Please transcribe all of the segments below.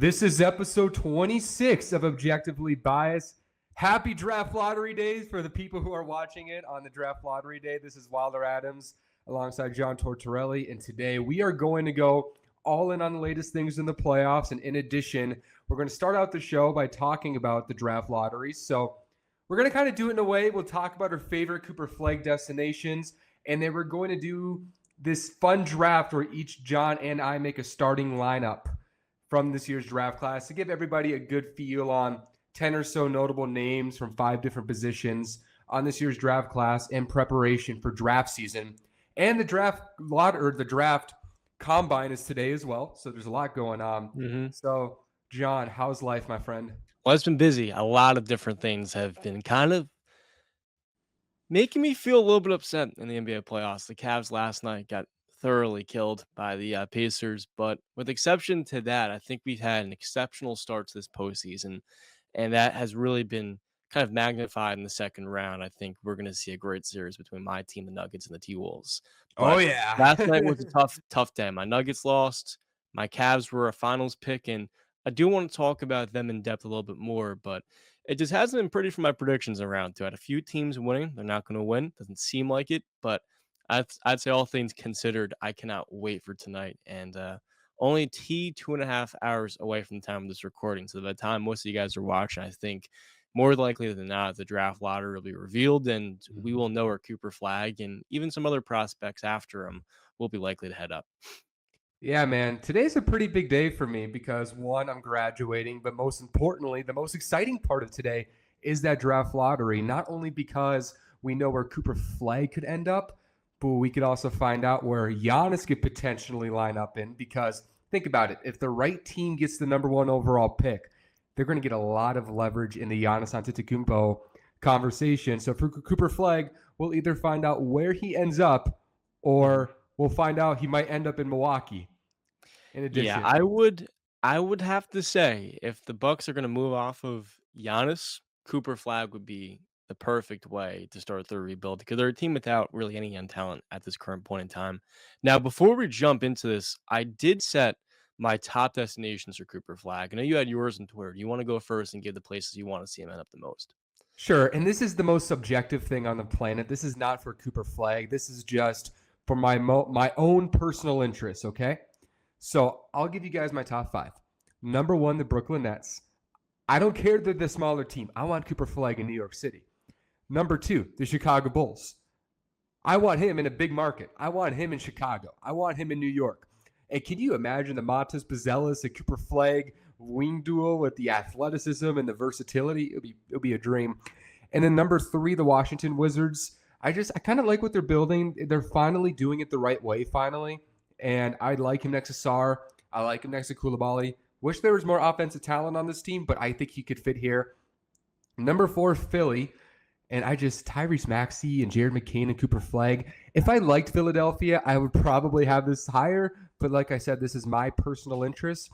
This is episode 26 of Objectively Biased. Happy Draft Lottery Days for the people who are watching it on the Draft Lottery Day. This is Wilder Adams alongside John Tortorelli, and today we are going to go all in on the latest things in the playoffs. And in addition, we're going to start out the show by talking about the draft lotteries. So we're going to kind of do it in a way. We'll talk about our favorite Cooper Flagg destinations, and then we're going to do this fun draft where each John and I make a starting lineup from this year's draft class to give everybody a good feel on 10 or so notable names from 5 different positions on this year's draft class in preparation for draft season. And the draft combine is today as well. So there's a lot going on. So John, how's life, my friend? Well, it's been busy. A lot of different things have been kind of making me feel a little bit upset in the NBA playoffs. The Cavs last night got thoroughly killed by the Pacers, but with exception to that, I think we've had an exceptional start to this postseason, and that has really been kind of magnified in the second round. I think we're going to see a great series between my team, the Nuggets, and the T-Wolves. Oh, But yeah. last night was a tough day. My Nuggets lost. My Cavs were a finals pick, and I do want to talk about them in depth a little bit more, but it just hasn't been pretty for my predictions around two. I had a few teams winning. They're not going to win. Doesn't seem like it, but I'd say all things considered, I cannot wait for tonight. And only 2.5 hours away from the time of this recording. So by the time most of you guys are watching, I think more likely than not, the draft lottery will be revealed, and we will know where Cooper Flagg and even some other prospects after him will be likely to head up. Yeah, man. Today's a pretty big day for me because, one, I'm graduating, but most importantly, the most exciting part of today is that draft lottery. Not only because we know where Cooper Flagg could end up, but we could also find out where Giannis could potentially line up in. Because think about it. If the right team gets the number 1 overall pick, they're going to get a lot of leverage in the Giannis Antetokounmpo conversation. So for Cooper Flagg, we'll either find out where he ends up or we'll find out he might end up in Milwaukee. In Yeah, addition, I would have to say if the Bucks are going to move off of Giannis, Cooper Flagg would be the perfect way to start the rebuild because they're a team without really any young talent at this current point in time. Now, before we jump into this, I did set my top destinations for Cooper Flagg. I know you had yours on Twitter. Do you want to go first and give the places you want to see him end up the most? sure. And this is the most subjective thing on the planet. This is not for Cooper Flagg. This is just for my own personal interests. Okay, so I'll give you guys my top 5. Number 1, the Brooklyn Nets. I don't care that they're the smaller team. I want Cooper Flagg in New York City. Number 2, the Chicago Bulls. I want him in a big market. I want him in Chicago. I want him in New York. And can you imagine the Montes Buzelis and Cooper Flagg wing duo with the athleticism and the versatility? It'll be a dream. And then number 3, the Washington Wizards. I kind of like what they're building. They're finally doing it the right way, finally. And I like him next to Sarr. I like him next to Koulibaly. Wish there was more offensive talent on this team, but I think he could fit here. Number 4, Philly. And Tyrese Maxey and Jared McCain and Cooper Flagg. If I liked Philadelphia, I would probably have this higher. But like I said, this is my personal interest.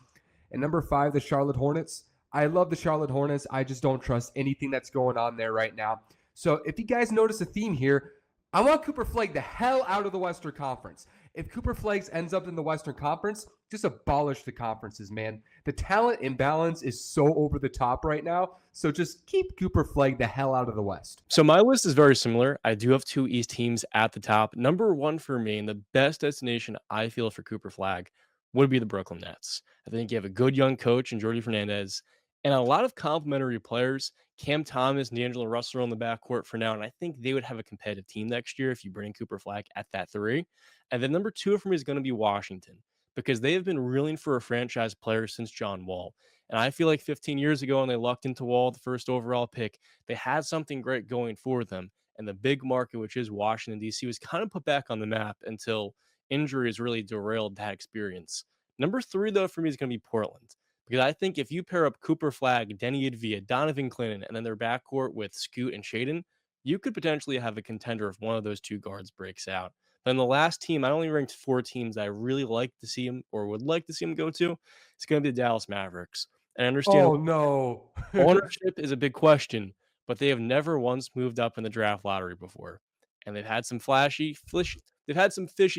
And number 5, the Charlotte Hornets. I love the Charlotte Hornets. I just don't trust anything that's going on there right now. So if you guys notice a theme here, I want Cooper Flagg the hell out of the Western Conference. If Cooper Flagg ends up in the Western Conference, just abolish the conferences, man. The talent imbalance is so over the top right now. So just keep Cooper Flagg the hell out of the West. So my list is very similar. I do have 2 East teams at the top. Number 1 for me, and the best destination I feel for Cooper Flagg would be the Brooklyn Nets. I think you have a good young coach in Jordy Fernandez and a lot of complementary players. Cam Thomas and D'Angelo Russell on the backcourt for now, and I think they would have a competitive team next year if you bring Cooper Flagg at that 3. And then number 2 for me is going to be Washington because they have been reeling for a franchise player since John Wall. And I feel like 15 years ago when they lucked into Wall, the first overall pick, they had something great going for them. And the big market, which is Washington, D.C., was kind of put back on the map until injuries really derailed that experience. Number 3, though, for me is going to be Portland. Because I think if you pair up Cooper Flagg, Denny Advia, Donovan Clinton, and then their backcourt with Scoot and Shaden, you could potentially have a contender if one of those 2 guards breaks out. Then the last team, I only ranked 4 teams I really like to see him or would like to see him go to. It's going to be the Dallas Mavericks. And I understand Oh, no. ownership is a big question, but they have never once moved up in the draft lottery before. And they've had some fishy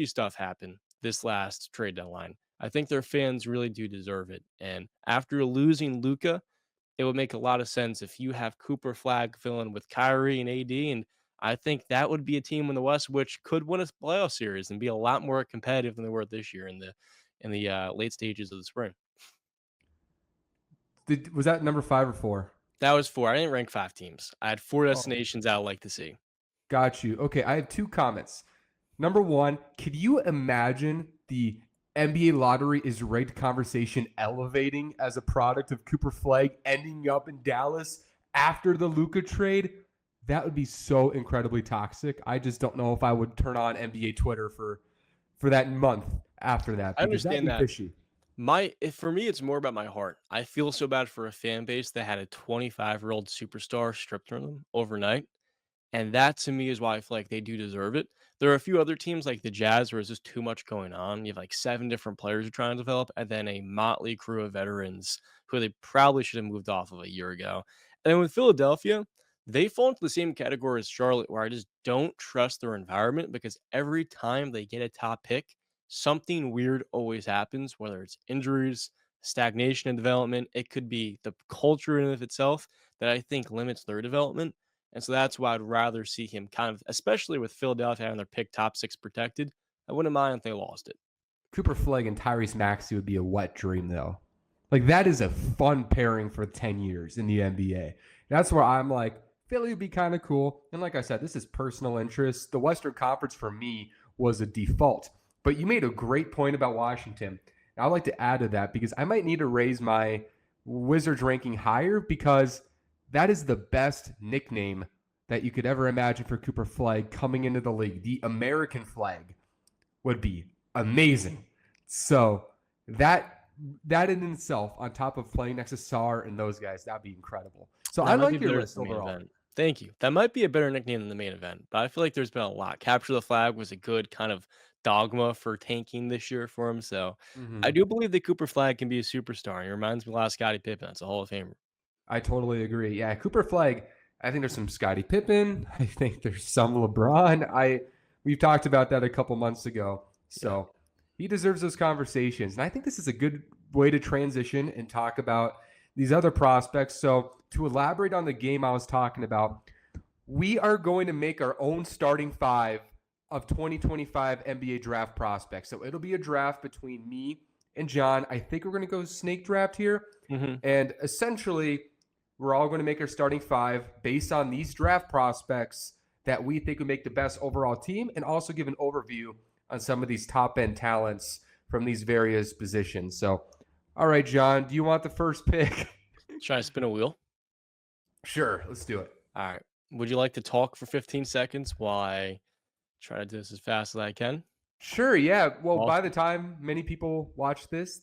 stuff happen this last trade deadline. I think their fans really do deserve it. And after losing Luca, it would make a lot of sense if you have Cooper Flagg filling with Kyrie and AD, and I think that would be a team in the West which could win a playoff series and be a lot more competitive than they were this year in the late stages of the spring. Was that number 5 or 4? That was 4. I didn't rank 5 teams. I had 4 Oh, destinations I would like to see. got you. Okay, I have 2 comments. Number one, could you imagine the NBA lottery is rigged conversation elevating as a product of Cooper Flagg ending up in Dallas after the Luka trade? That would be so incredibly toxic. I just don't know if I would turn on NBA Twitter for that month after that I because that'd understand be that. fishy. For me, it's more about my heart. I feel so bad for a fan base that had a 25-year-old superstar stripped from them overnight. And that to me is why I feel like they do deserve it. There are a few other teams like the Jazz where there's just too much going on. You have like 7 different players you're trying to develop, and then a motley crew of veterans who they probably should have moved off of a year ago. And then with Philadelphia, they fall into the same category as Charlotte, where I just don't trust their environment because every time they get a top pick, something weird always happens, whether it's injuries, stagnation in development. It could be the culture in and of itself that I think limits their development. And so that's why I'd rather see him kind of, especially with Philadelphia having their pick top 6 protected. I wouldn't mind if they lost it. Cooper Flagg and Tyrese Maxey would be a wet dream, though. Like, that is a fun pairing for 10 years in the NBA. That's where I'm like, Philly would be kind of cool. And like I said, this is personal interest. The Western Conference for me was a default. But you made a great point about Washington. I'd like to add to that because I might need to raise my Wizards ranking higher because that is the best nickname that you could ever imagine for Cooper Flagg coming into the league. The American flag would be amazing. So that in itself, on top of playing next to Sar and those guys, that'd be incredible. So I That might be like your better than list the main overall. event. Thank you. That might be a better nickname than the main event, but I feel like there's been a lot. Capture the flag was a good kind of dogma for tanking this year for him. So I Mm-hmm. do believe that Cooper Flag can be a superstar. He reminds me a lot of Scottie Pippen. That's a Hall of Famer. I totally agree. Yeah, Cooper Flagg. I think there's some Scottie Pippen. I think there's some LeBron. We've talked about that a couple months ago. Yeah. So he deserves those conversations. And I think this is a good way to transition and talk about these other prospects. So to elaborate on the game I was talking about, we are going to make our own starting 5 of 2025 NBA draft prospects. So it'll be a draft between me and John. I think we're going to go snake draft here. Hmm. And essentially, we're all going to make our starting 5 based on these draft prospects that we think would make the best overall team and also give an overview on some of these top end talents from these various positions. So, all right, John, do you want the first pick? Try to spin a wheel. Sure, let's do it. All right. Would you like to talk for 15 seconds while I try to do this as fast as I can? Sure, yeah. Well, by the Awesome. time many people watch this,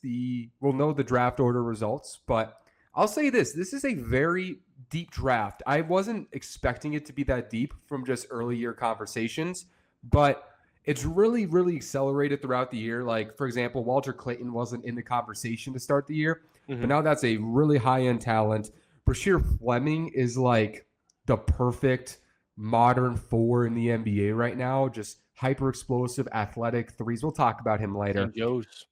we'll know the draft order results. But I'll say this is a very deep draft. I wasn't expecting it to be that deep from just early year conversations, but it's really, really accelerated throughout the year. Like, for example, Walter Clayton wasn't in the conversation to start the year, but Hmm. now that's a really high-end talent. Brashear Fleming is like the perfect modern 4 in the NBA right now. Just hyper explosive, athletic threes. We'll talk about him later. St. Joe's.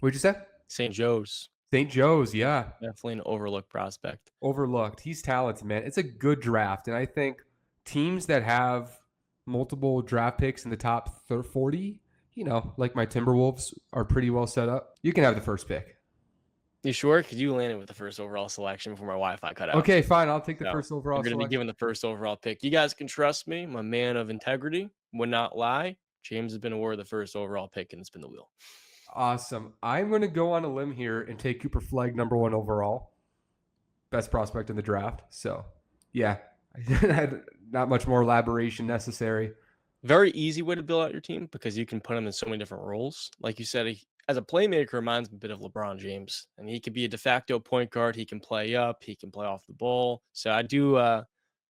What'd you say? St. Joe's. St. Joe's, yeah. Definitely an overlooked prospect. Overlooked. He's talented, man. It's a good draft. And I think teams that have multiple draft picks in the top 40, like my Timberwolves, are pretty well set up. You can have the first pick. You sure? Because you landed with the first overall selection before my Wi-Fi cut out. Okay, fine. I'll take the So first you're overall going to be selection. given the first overall pick. You guys can trust me. I'm a man of integrity. Would not lie. James has been awarded the first overall pick and spin the wheel. Awesome. I'm going to go on a limb here and take Cooper Flagg number 1 overall. Best prospect in the draft. So, yeah, not much more elaboration necessary. Very easy way to build out your team because you can put him in so many different roles. Like you said, as a playmaker, reminds me a bit of LeBron James. And he could be a de facto point guard. He can play up. He can play off the ball. So I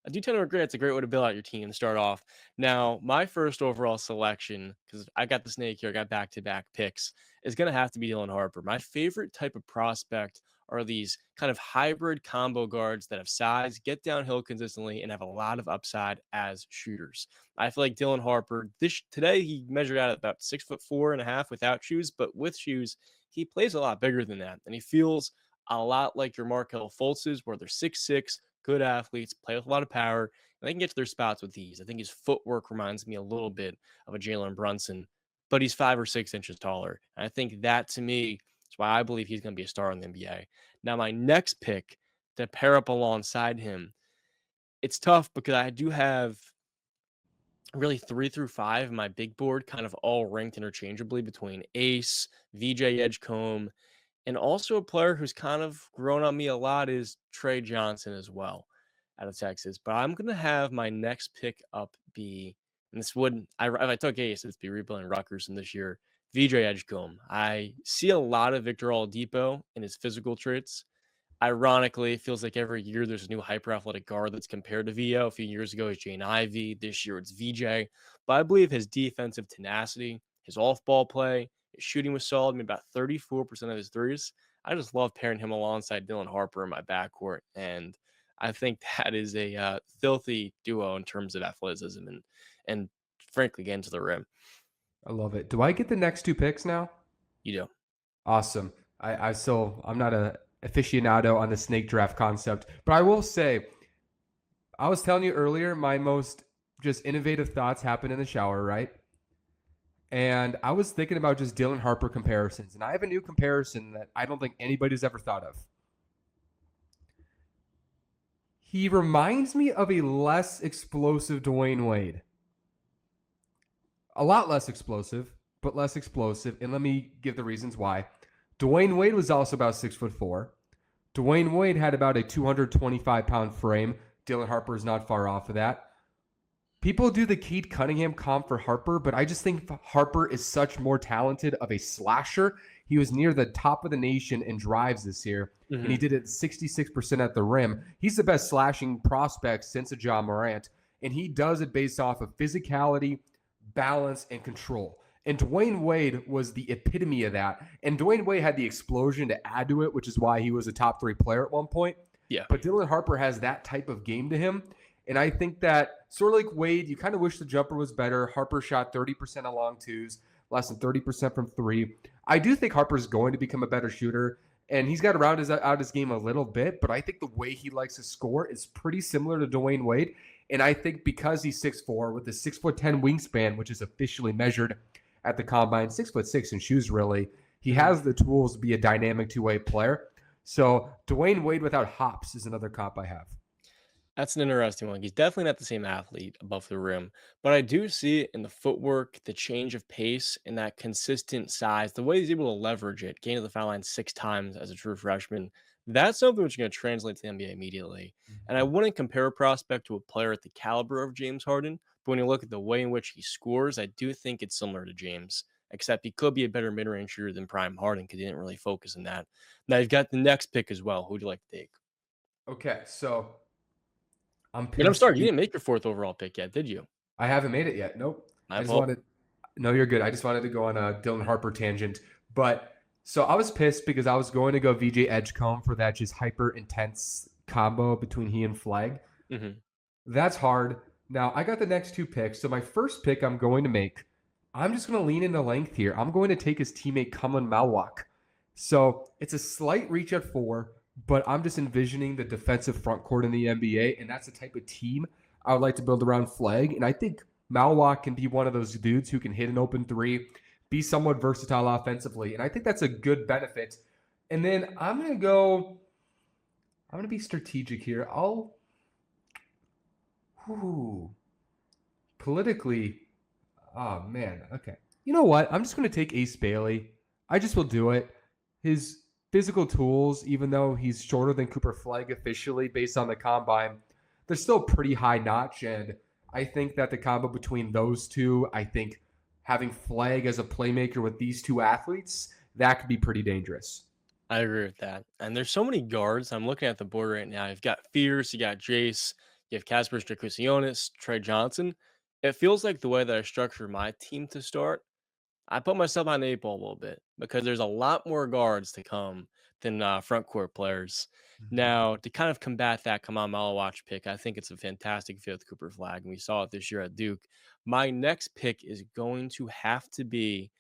I do tend to agree. It's a great way to build out your team and start off. Now, my first overall selection, because I got the snake here, I got back-to-back picks, is going to have to be Dylan Harper. My favorite type of prospect are these kind of hybrid combo guards that have size, get downhill consistently, and have a lot of upside as shooters. I feel like Dylan Harper, this today he measured out at about 6'4.5" without shoes, but with shoes, he plays a lot bigger than that, and he feels a lot like your Markelle Fultzes, where they're 6'6", good athletes, play with a lot of power, and they can get to their spots with ease. I think his footwork reminds me a little bit of a Jalen Brunson, but he's 5 or 6 inches taller. And I think that to me is why I believe he's going to be a star in the NBA. Now, my next pick to pair up alongside him, it's tough because I do have really 3 through 5 in my big board kind of all ranked interchangeably between Ace, VJ Edgecombe, and also a player who's kind of grown on me a lot is Trey Johnson as well out of Texas. But I'm going to have my next pick up be, and this would, if I took Ace, it'd be rebuilding Rutgers in this year, VJ Edgecombe. I see a lot of Victor Oladipo in his physical traits. Ironically, it feels like every year there's a new hyper athletic guard that's compared to VO. A few years ago, it's Jane Ivey. This year, it's VJ. But I believe his defensive tenacity, his off ball play, his shooting was solid, made about 34% of his threes. I just love pairing him alongside Dylan Harper in my backcourt. And I think that is a filthy duo in terms of athleticism and frankly, getting to the rim. I love it. Do I get the next two picks now? You do. Awesome. I'm not a aficionado on the snake draft concept, but I will say, I was telling you earlier, my most just innovative thoughts happen in the shower, right? And I was thinking about just Dylan Harper comparisons, and I have a new comparison that I don't think anybody's ever thought of. He reminds me of a less explosive Dwayne Wade. A lot less explosive, but less explosive. And let me give the reasons why. Dwayne Wade was also about 6'4". Dwayne Wade had about a 225-pound frame. Dylan Harper is not far off of that. People do the Cade Cunningham comp for Harper, but I just think Harper is such more talented of a slasher. He was near the top of the nation in drives this year, and he did it 66% at the rim. He's the best slashing prospect since a Ja Morant, and he does it based off of physicality, balance, and control. And Dwayne Wade was the epitome of that. And Dwayne Wade had the explosion to add to it, which is why he was a top 3 player at one point. Yeah. But Dylan Harper has that type of game to him. And I think that sort of like Wade, you kind of wish the jumper was better. Harper shot 30% on long twos, less than 30% from 3. I do think Harper's going to become a better shooter. And he's got around out his game a little bit, but I think the way he likes to score is pretty similar to Dwayne Wade. And I think because he's 6'4", with a 6'10" wingspan, which is officially measured at the combine, 6'6" in shoes, really, he has the tools to be a dynamic two-way player. So Dwayne Wade without hops is another comp I have. That's an interesting one. He's definitely not the same athlete above the rim, but I do see it in the footwork, the change of pace, and that consistent size. The way he's able to leverage it, getting to the foul line 6 times as a true freshman. That's something which is going to translate to the NBA immediately. And I wouldn't compare a prospect to a player at the caliber of James Harden, but when you look at the way in which he scores, I do think it's similar to James, except he could be a better mid-range shooter than Prime Harden because he didn't really focus on that. Now you've got the next pick as well. Who would you like to take? Okay, so I'm But I'm pissed. sorry, you didn't make your fourth overall pick yet, did you? I haven't made it yet. Nope. My I just fault. wanted. No, you're good. I just wanted to go on a Dylan Harper tangent, but so I was pissed because I was going to go VJ Edgecombe for that just hyper intense combo between he and Flagg. Mhm. That's hard. Now I got the next two picks. So my first pick I'm going to make, I'm just going to lean into length here. I'm going to take his teammate Cumlin Malwak. So it's a slight reach at 4, but I'm just envisioning the defensive front court in the NBA, and that's the type of team I would like to build around Flagg. And I think Malwak can be one of those dudes who can hit an open 3, be somewhat versatile offensively. And I think that's a good benefit. And then I'm going to be strategic here. Politically, oh man, okay. You know what? I'm just going to take Ace Bailey. I just will do it. His physical tools, even though he's shorter than Cooper Flagg officially based on the combine, they're still pretty high notch. And I think that the combo between those two, I think having Flagg as a playmaker with these two athletes, that could be pretty dangerous. I agree with that. And there's so many guards. I'm looking at the board right now. You've got Fierce, you got Jace, You have Casper Stricusionis, Trey Johnson. It feels like the way that I structure my team to start, I put myself on the 8 ball a little bit because there's a lot more guards to come than front court players. Mhm. Now, to kind of combat that Kamal Malawach pick, I think it's a fantastic fit with Cooper Flag, and we saw it this year at Duke. My next pick is going to have to be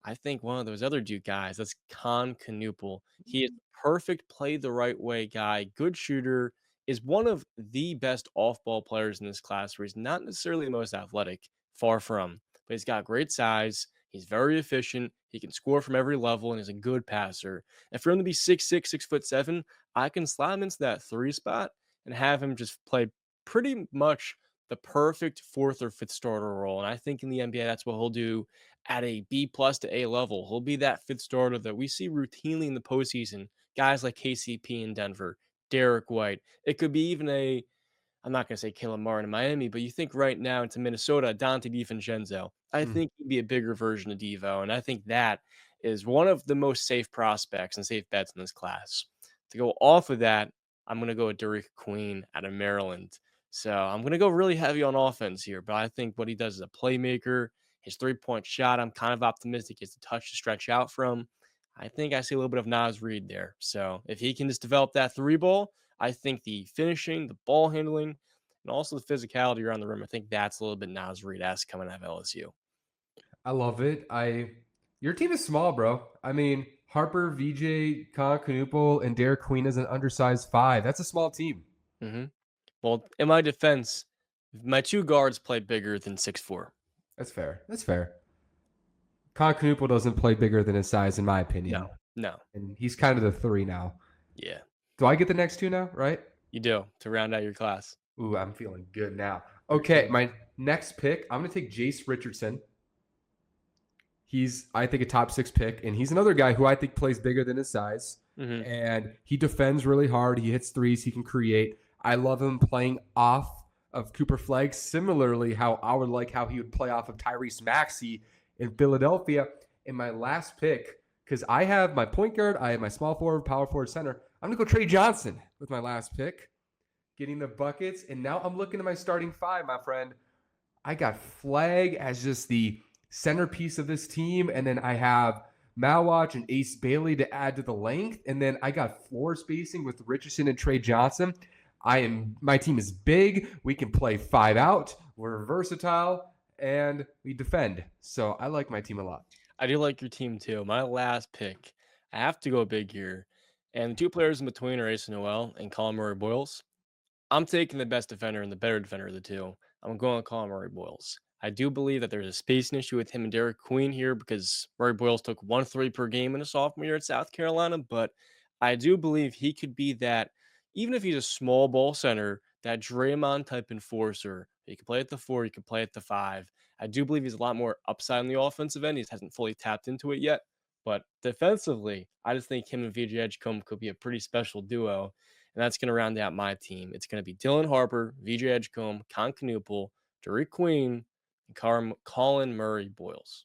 I think one of those other Duke guys, that's Con Canoopel. He is perfect play the right way guy, good shooter, is one of the best off-ball players in this class where he's not necessarily the most athletic, far from, but he's got great size. He's very efficient. He can score from every level and is a good passer. And for him to be 6'6", 6'7", I can slide him into that 3 spot and have him just play pretty much the perfect 4th or 5th starter role. And I think in the NBA, that's what he'll do at a B plus to A level. He'll be that 5th starter that we see routinely in the postseason. Guys like KCP in Denver, Derek White. It could be even I'm not going to say Caleb Martin in Miami, but you think right now into Minnesota, Dante DiVincenzo. I Mm. think he'd be a bigger version of Devo. And I think that is one of the most safe prospects and safe bets in this class. To go off of that, I'm going to go with Derek Queen out of Maryland. So I'm going to go really heavy on offense here, but I think what he does as a playmaker, his 3-point shot, I'm kind of optimistic is the touch to stretch out from. I think I see a little bit of Nas Reed there. So if he can just develop that 3 ball, I think the finishing, the ball handling, and also the physicality around the rim, I think that's a little bit Nas Reed-esque coming out of LSU. I love it. Your team is small, bro. I mean, Harper, VJ, Con Canoopel, and Derek Queen is an undersized 5. That's a small team. hmm Well, in my defense, my 2 guards play bigger than 6'4". That's fair. That's fair. Con Canoopel doesn't play bigger than his size, in my No, opinion. no. And he's kind of the 3 now. Yeah, Do I get the next 2 now, right? you do to round out your class. Ooh, I'm feeling good now. For Okay, sure. my next pick, I'm going to take Jace Richardson. He's, I think, a top 6 pick, and he's another guy who I think plays bigger than his size. hmm And he defends really hard. He hits threes. He can create. I love him playing off of Cooper Flagg. Similarly, how I would like how he would play off of Tyrese Maxey in Philadelphia. In my last pick, because I have my point guard, I have my small forward, power forward, center. I'm gonna go Trey Johnson with my last pick, getting the buckets. And now I'm looking at my starting 5, my friend. I got Flagg as just the centerpiece of this team, and then I have Malwatch and Ace Bailey to add to the length, and then I got floor spacing with Richardson and Trey Johnson. My team is big. We can play 5 out. We're versatile, and we defend. So I like my team a lot. I do like your team too. My last pick, I have to go big here. And the 2 players in between are Ace Noel and Colin Murray Boyles. I'm taking the best defender and the better defender of the 2. I'm going to call Murray Boyles. I do believe that there's a spacing issue with him and Derek Queen here because Murray Boyles took 1 3 per game in a sophomore year at South Carolina, but I do believe he could be that, even if he's a small ball center, that Draymond type enforcer. He can play at the 4, he can play at the 5. I do believe he's a lot more upside on the offensive end. He just hasn't fully tapped into it yet. But defensively, I just think him and VJ Edgecombe could be a pretty special duo, and that's going to round out my team. It's going to be Dylan Harper, VJ Edgecombe, Con Canoopel, Derek Queen, and Colin Murray Boyles.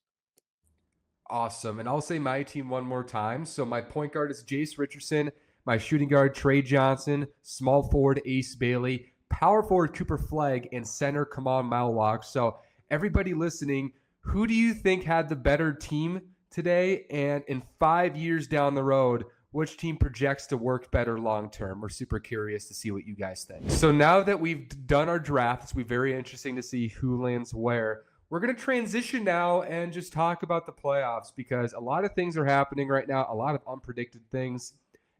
Awesome. And I'll say my team one more time. So my point guard is Jace Richardson. My shooting guard, Trey Johnson. Small forward, Ace Bailey. Power forward, Cooper Flagg. And center, Kamal Malwalk. So everybody listening, who do you think had the better team today? And in 5 years down the road, which team projects to work better long term? We're super curious to see what you guys think. So now that we've done our draft, it's going to be very interesting to see who lands where. We're going to transition now and just talk about the playoffs because a lot of things are happening right now, a lot of unpredicted things.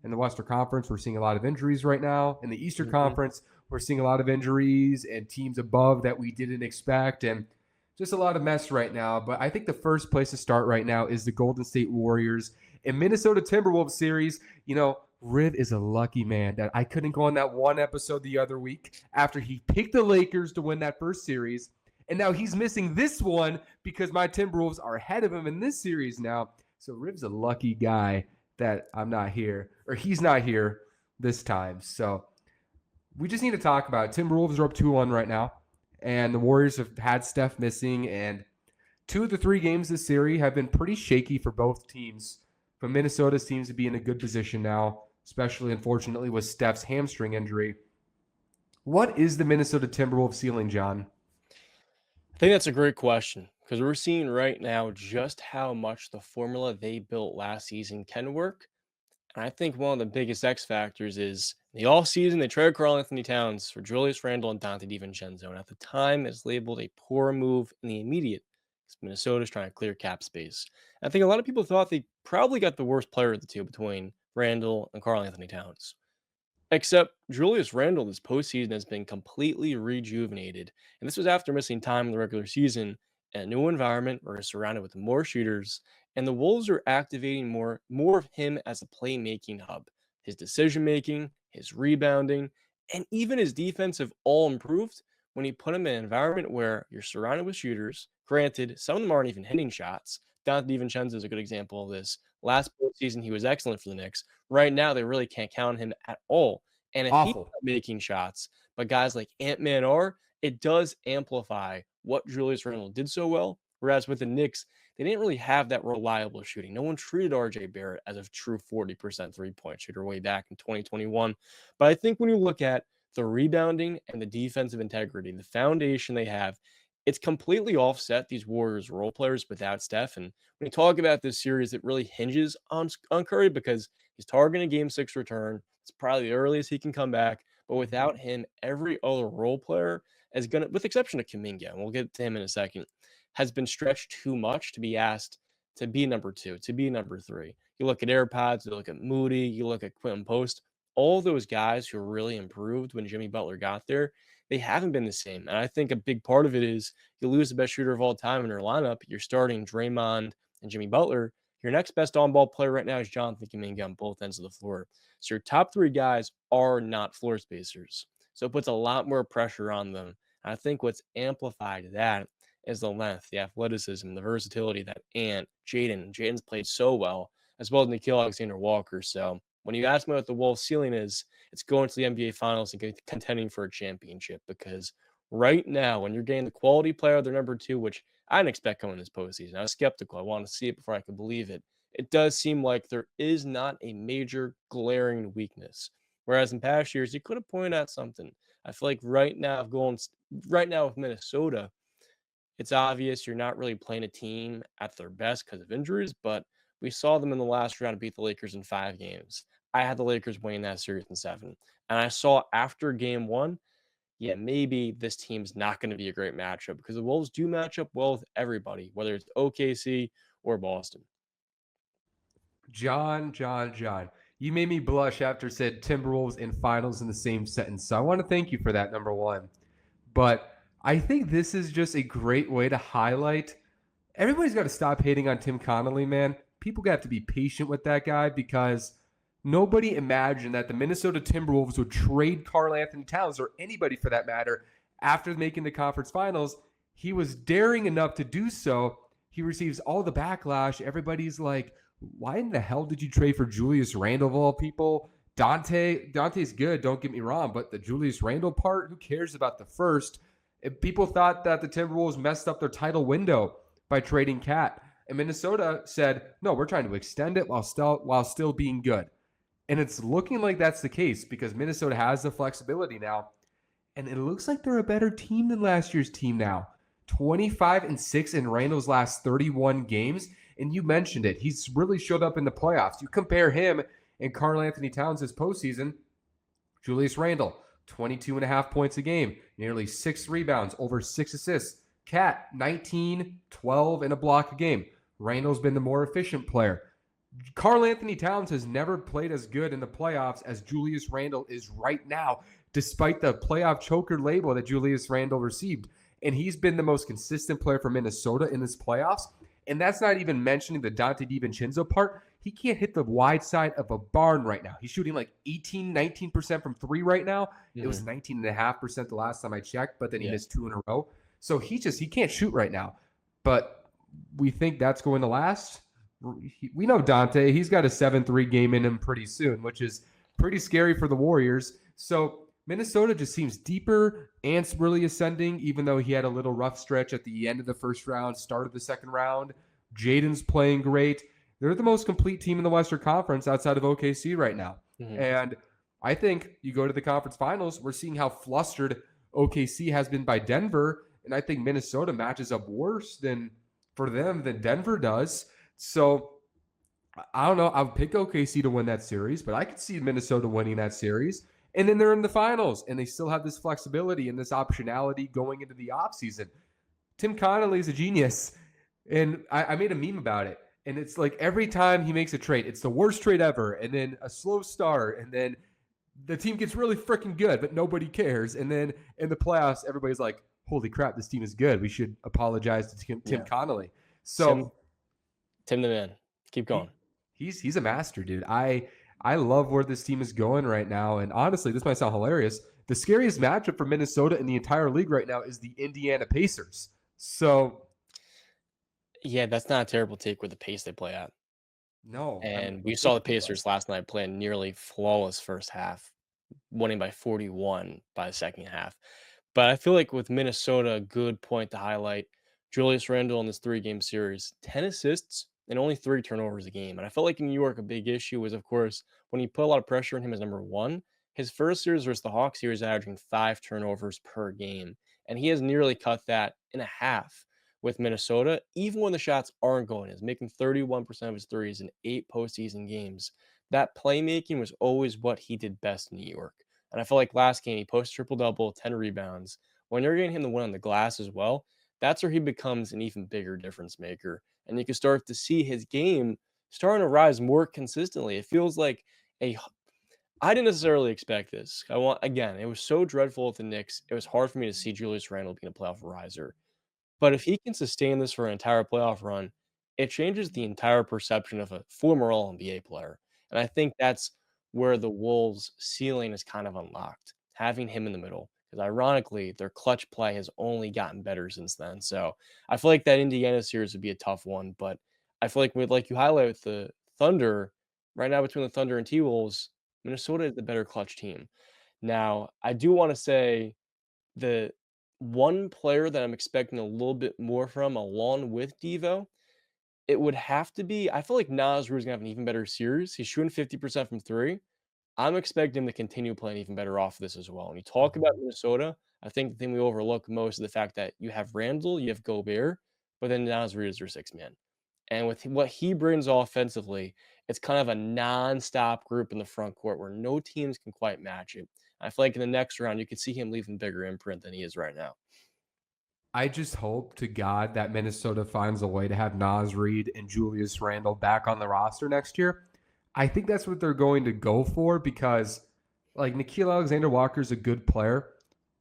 In the Western Conference, we're seeing a lot of injuries right now. In the Eastern Conference, we're seeing a lot of injuries and teams above that we didn't expect, and just a lot of mess right now. But I think the first place to start right now is the Golden State Warriors and Minnesota Timberwolves series. You know, Riv is a lucky man that I couldn't go on that one episode the other week after he picked the Lakers to win that first series. And now he's missing this one because my Timberwolves are ahead of him in this series now. So Riv's a lucky guy that I'm not here, or he's not here this time. So we just need to talk about it. Timberwolves are up 2-1 right now, and the Warriors have had Steph missing, and 2 of the 3 games this series have been pretty shaky for both teams. But Minnesota seems to be in a good position now, especially, unfortunately, with Steph's hamstring injury. What is the Minnesota Timberwolves ceiling, John? I think that's a great question because we're seeing right now just how much the formula they built last season can work. And I think one of the biggest X factors is in the offseason, they traded Karl Anthony Towns for Julius Randle and Dante DiVincenzo. And at the time, it's labeled a poor move in the immediate because Minnesota's trying to clear cap space. I think a lot of people thought they probably got the worst player of the two between Randle and Karl Anthony Towns. Except Julius Randle this postseason has been completely rejuvenated. And this was after missing time in the regular season in a new environment where he's surrounded with more shooters. And the Wolves are activating more of him as a playmaking hub. His decision making, his rebounding, and even his defense have all improved when you put him in an environment where you're surrounded with shooters. Granted, some of them aren't even hitting shots. Dante DiVincenzo is a good example of this. Last postseason, he was excellent for the Knicks. Right now, they really can't count on him at all. And if he's Awful. not making shots, but guys like Ant-Man are, it does amplify what Julius Randle did so well. Whereas with the Knicks, they didn't really have that reliable shooting. No one treated RJ Barrett as a true 40% three-point shooter way back in 2021. But I think when you look at the rebounding and the defensive integrity, the foundation they have, it's completely offset these Warriors role players without Steph. And when you talk about this series, it really hinges on Curry because he's targeting a game 6 return. It's probably the earliest he can come back. But without him, every other role player is going to, with exception of Kuminga, and we'll get to him in a second, has been stretched too much to be asked to be number 2, to be number 3. You look at AirPods, you look at Moody, you look at Quentin Post, all those guys who really improved when Jimmy Butler got there, they haven't been the same. And I think a big part of it is you lose the best shooter of all time in your lineup. You're starting Draymond and Jimmy Butler. Your next best on-ball player right now is Jonathan Kuminga on both ends of the floor. So your top 3 guys are not floor spacers. So it puts a lot more pressure on them. And I think what's amplified that is the length, the athleticism, the versatility that Jaden's played so well, as well as Nickeil Alexander-Walker. So when you ask me what the Wolves' ceiling is, it's going to the NBA Finals and contending for a championship because right now, when you're getting the quality player, they're number 2, which I didn't expect coming this postseason. I was skeptical. I wanted to see it before I could believe it. It does seem like there is not a major glaring weakness. Whereas in past years, you could have pointed out something. I feel like right now with Minnesota, it's obvious you're not really playing a team at their best because of injuries, but we saw them in the last round beat the Lakers in 5 games. I had the Lakers winning that series in 7. And I saw after game 1, yeah, maybe this team's not going to be a great matchup because the Wolves do match up well with everybody, whether it's OKC or Boston. John. You made me blush after said Timberwolves and finals in the same sentence. So I want to thank you for that, number one. But I think this is just a great way to highlight. Everybody's got to stop hating on Tim Connolly, man. People have to be patient with that guy because nobody imagined that the Minnesota Timberwolves would trade Karl Anthony Towns or anybody for that matter after making the conference finals. He was daring enough to do so. He receives all the backlash. Everybody's like, why in the hell did you trade for Julius Randle of all people? Dante's good, don't get me wrong, but the Julius Randle part, who cares about the first? People thought that the Timberwolves messed up their title window by trading Cat. And Minnesota said, no, we're trying to extend it while still being good. And it's looking like that's the case because Minnesota has the flexibility now. And it looks like they're a better team than last year's team now. 25-6 in Randle's last 31 games. And you mentioned it. He's really showed up in the playoffs. You compare him and Karl Anthony Towns this postseason. Julius Randle, 22.5 points a game, nearly 6 rebounds, over 6 assists. Cat, 19, 12, and a block a game. Randle's been the more efficient player. Karl Anthony Towns has never played as good in the playoffs as Julius Randle is right now, despite the playoff choker label that Julius Randle received. And he's been the most consistent player for Minnesota in this playoffs. And that's not even mentioning the Dante DiVincenzo part. He can't hit the wide side of a barn right now. He's shooting like 19% from 3 right now. Mm-hmm. It was 19.5% the last time I checked, but then he missed 2 in a row. So he can't shoot right now. But we think that's going to last. We know Dante. He's got a 7-3 game in him pretty soon, which is pretty scary for the Warriors. So Minnesota just seems deeper. Ant's really ascending, even though he had a little rough stretch at the end of the first round, start of the second round. Jaden's playing great. They're the most complete team in the Western Conference outside of OKC right now. Mm-hmm. And I think you go to the conference finals, we're seeing how flustered OKC has been by Denver, and I think Minnesota matches up worse than for them than Denver does. So I don't know. I would pick OKC to win that series, but I could see Minnesota winning that series. And then they're in the finals, and they still have this flexibility and this optionality going into the offseason. Tim Connolly is a genius, and I made a meme about it. And it's like every time he makes a trade, it's the worst trade ever, and then a slow start, and then the team gets really freaking good, but nobody cares. And then in the playoffs, everybody's like, "Holy crap, this team is good. We should apologize to Tim Yeah. Connolly." Tim, So Tim the man. Keep he going. he's a master, dude. I love where this team is going right now. And honestly, this might sound hilarious. The scariest matchup for Minnesota in the entire league right now is the Indiana Pacers. So Yeah, that's not a terrible take with the pace they play at. no, And we let's saw take the a deep breath. Pacers last night play a nearly flawless first half, winning by 41 by the second half. But I feel like with Minnesota, a good point to highlight Julius Randle in this 3-game series, 10 assists and only 3 turnovers a game. And I felt like in New York, a big issue was, of course, when you put a lot of pressure on him as number one, his first series versus the Hawks, he was averaging 5 turnovers per game. And he has nearly cut that in a half with Minnesota, even when the shots aren't going. He's making 31% of his threes in 8 postseason games. That playmaking was always what he did best in New York. And I felt like last game he posted triple double, 10 rebounds. When you're getting him to win on the glass as well, that's where he becomes an even bigger difference maker. And you can start to see his game starting to rise more consistently. It feels like a I didn't necessarily expect this. I want again, it was so dreadful at the Knicks. It was hard for me to see Julius Randle being a playoff riser. But if he can sustain this for an entire playoff run, it changes the entire perception of a former All NBA player. And I think that's where the Wolves' ceiling is kind of unlocked, having him in the middle. Because ironically, their clutch play has only gotten better since then. So I feel like that Indiana series would be a tough one. But I feel like with like you highlight with the Thunder, right now between the Thunder and T Wolves, Minnesota is the better clutch team. Now, I do want to say the one player that I'm expecting a little bit more from along with Devo, it would have to be I feel like Nas Ruiz gonna have an even better series. He's shooting 50% from 3. I'm expecting him to continue playing even better off this as well. When you talk about Mhm. Minnesota, I think the thing we overlook most is the fact that you have Randall, you have Gobert, but then Nas Ruiz is your 6th man. And with what he brings offensively, it's kind of a nonstop group in the front court where no teams can quite match it. I feel like in the next round, you could see him leaving bigger imprint than he is right now. I just hope to God that Minnesota finds a way to have Nas Reed and Julius Randle back on the roster next year. I think that's what they're going to go for because, like, Nikhil Alexander Walker is a good player,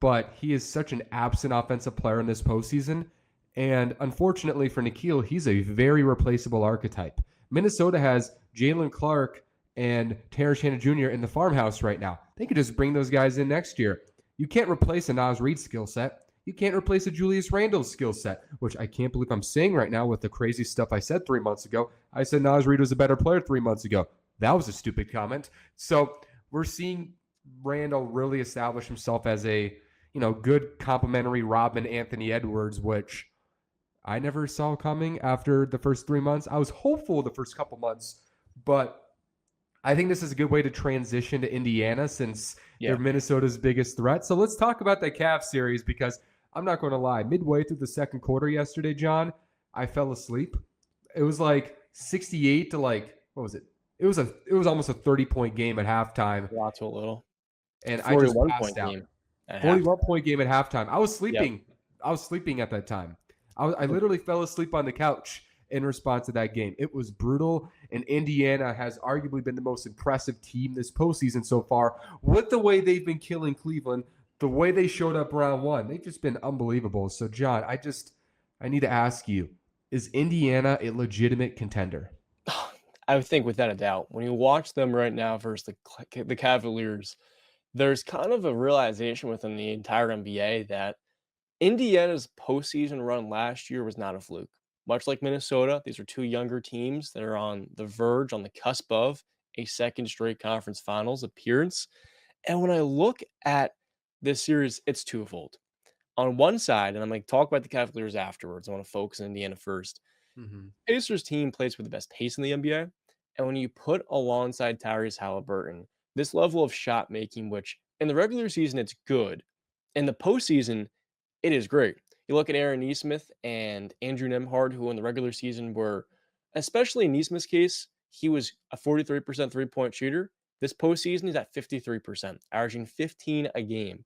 but he is such an absent offensive player in this postseason. And unfortunately for Nikhil, he's a very replaceable archetype. Minnesota has Jalen Clark and Terrence Shannon Jr. in the farmhouse right now. They could just bring those guys in next year. You can't replace a Nas Reed skill set. You can't replace a Julius Randle skill set, which I can't believe I'm saying right now with the crazy stuff I said 3 months ago. I said Nas Reed was a better player 3 months ago. That was a stupid comment. So we're seeing Randle really establish himself as a good complementary Robin Anthony Edwards, which I never saw coming after the first 3 months. I was hopeful the first couple months, but I think this is a good way to transition to Indiana since they're Yeah. Minnesota's biggest threat. So let's talk about the Cavs series because I'm not going to lie. Midway through the second quarter yesterday, John, I fell asleep. It was like 68 to like what was it? It was almost a 30-point game at halftime, A lot to a little. and I just 41 passed point out. game at half. 41-point game at halftime. I was Yep. sleeping. I was sleeping at that time. I literally fell asleep on the couch in response to that game. It was brutal, and Indiana has arguably been the most impressive team this postseason so far with the way they've been killing Cleveland, the way they showed up round one. They've just been unbelievable. So, John, I need to ask you, is Indiana a legitimate contender? I would think without a doubt, when you watch them right now versus the Cavaliers, there's kind of a realization within the entire NBA that Indiana's postseason run last year was not a fluke. Much like Minnesota, these are two younger teams that are on the verge, on the cusp of a second straight conference finals appearance. And when I look at this series, it's twofold. On one side, and I'm going to talk about the Cavaliers afterwards, I want to focus on Indiana first. Mm-hmm. Pacers team plays with the best pace in the NBA. And when you put alongside Tyrese Halliburton this level of shot making, which in the regular season it's good, in the postseason it is great. You look at Aaron Nesmith and Andrew Nemhard, who in the regular season were, especially in Nesmith's case, he was a 43% 3-point shooter. This postseason, he's at 53%, averaging 15 a game.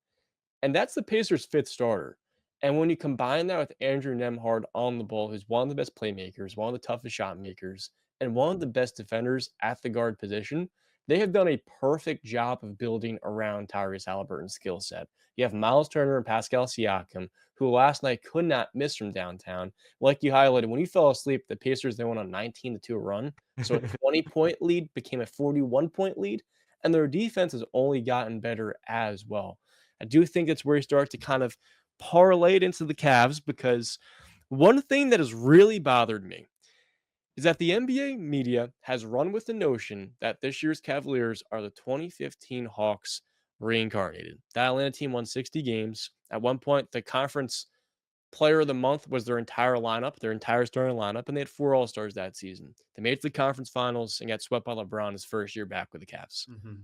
And that's the Pacers' fifth starter. And when you combine that with Andrew Nemhard on the ball, who's one of the best playmakers, one of the toughest shot makers, and one of the best defenders at the guard position, they have done a perfect job of building around Tyrese Halliburton's skill set. You have Miles Turner and Pascal Siakam, who last night could not miss from downtown. Like you highlighted, when he fell asleep, the Pacers they went on 19-2 run. So a 20-point lead became a 41-point lead, and their defense has only gotten better as well. I do think it's where you start to kind of parlay it into the Cavs because one thing that has really bothered me is that the NBA media has run with the notion that this year's Cavaliers are the 2015 Hawks reincarnated. That Atlanta team won 60 games. At one point, the conference player of the month was their entire lineup, their entire starting lineup, and they had 4 All-Stars that season. They made it to the conference finals and got swept by LeBron his first year back with the Cavs. Mhm.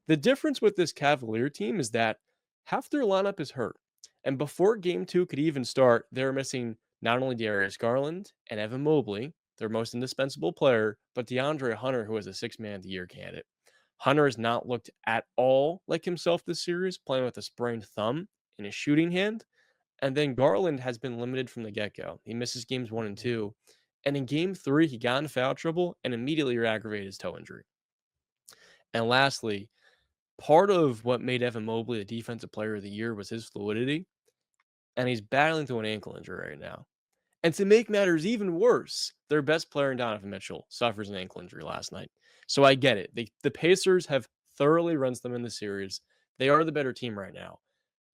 The difference with this Cavalier team is that half their lineup is hurt. And before game 2 could even start, they were missing not only Darius Garland and Evan Mobley, their most indispensable player, but DeAndre Hunter, who was a six-man of the year candidate. Hunter has not looked at all like himself this series, playing with a sprained thumb in his shooting hand. And then Garland has been limited from the get-go. He misses games 1 and 2. And in game 3, he got in foul trouble and immediately aggravated his toe injury. And lastly, part of what made Evan Mobley the defensive player of the year was his fluidity, and he's battling through an ankle injury right now. And to make matters even worse, their best player in Donovan Mitchell suffers an ankle injury last night. So I get it. The Pacers have thoroughly rinsed them in the series. They are the better team right now.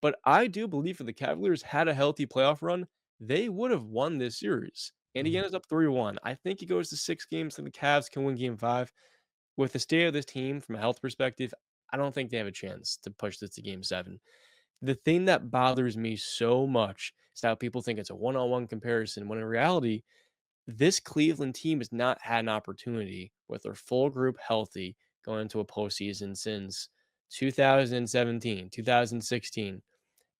But I do believe if the Cavaliers had a healthy playoff run, they would have won this series. Mhm. Indiana's up 3-1. I think it goes to 6 games, and the Cavs can win game 5. With the state of this team from a health perspective, I don't think they have a chance to push this to game 7. The thing that bothers me so much is how people think it's a one-on-one comparison when in reality, this Cleveland team has not had an opportunity with their full group healthy going into a postseason since 2017, 2016.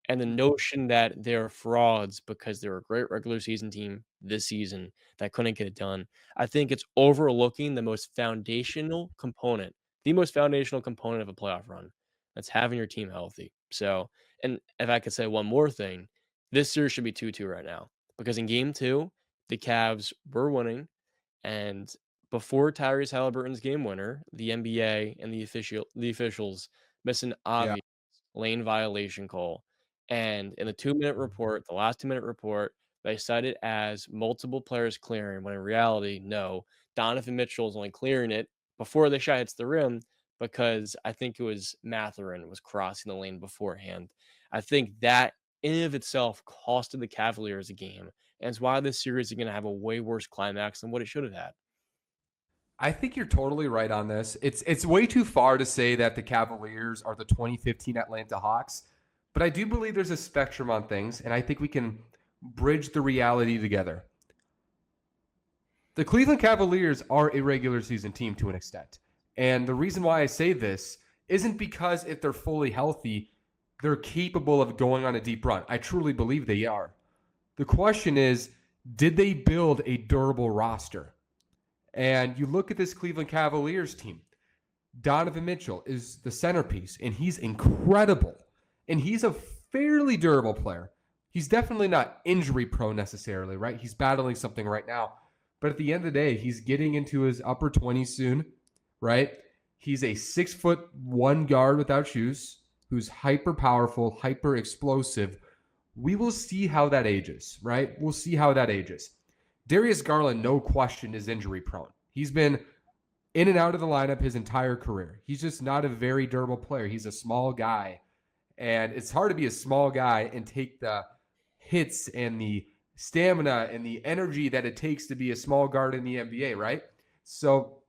And the notion that they're frauds because they're a great regular season team this season that couldn't get it done, I think it's overlooking the most foundational component of a playoff run. That's having your team healthy. So, and if I could say one more thing, this series should be 2-2 right now because in game 2, the Cavs were winning and before Tyrese Halliburton's game winner, the NBA and the officials missed an Yeah. obvious lane violation call. And in the 2-minute Mhm. report, the last 2-minute report, they cite it as multiple players clearing, when in reality, no. Donovan Mitchell is only clearing it before the shot hits the rim because I think it was Mathurin was crossing the lane beforehand. I think that in and of itself costed the Cavaliers a game. And it's why this series is going to have a way worse climax than what it should have had. I think you're totally right on this. It's way too far to say that the Cavaliers are the 2015 Atlanta Hawks, but I do believe there's a spectrum on things, and I think we can bridge the reality together. The Cleveland Cavaliers are a regular season team to an extent. And the reason why I say this isn't because if they're fully healthy, they're capable of going on a deep run. I truly believe they are. The question is, did they build a durable roster? And you look at this Cleveland Cavaliers team. Donovan Mitchell is the centerpiece, and he's incredible. And he's a fairly durable player. He's definitely not injury prone necessarily, right? He's battling something right now. But at the end of the day, he's getting into his upper 20s soon, right? He's a 6'1" guard without shoes who's hyper powerful, hyper explosive. We will see how that ages, right? We'll see how that ages. Darius Garland, no question, is injury prone. He's been in and out of the lineup his entire career. He's just not a very durable player. He's a small guy. And it's hard to be a small guy and take the hits and the stamina and the energy that it takes to be a small guard in the NBA, right? So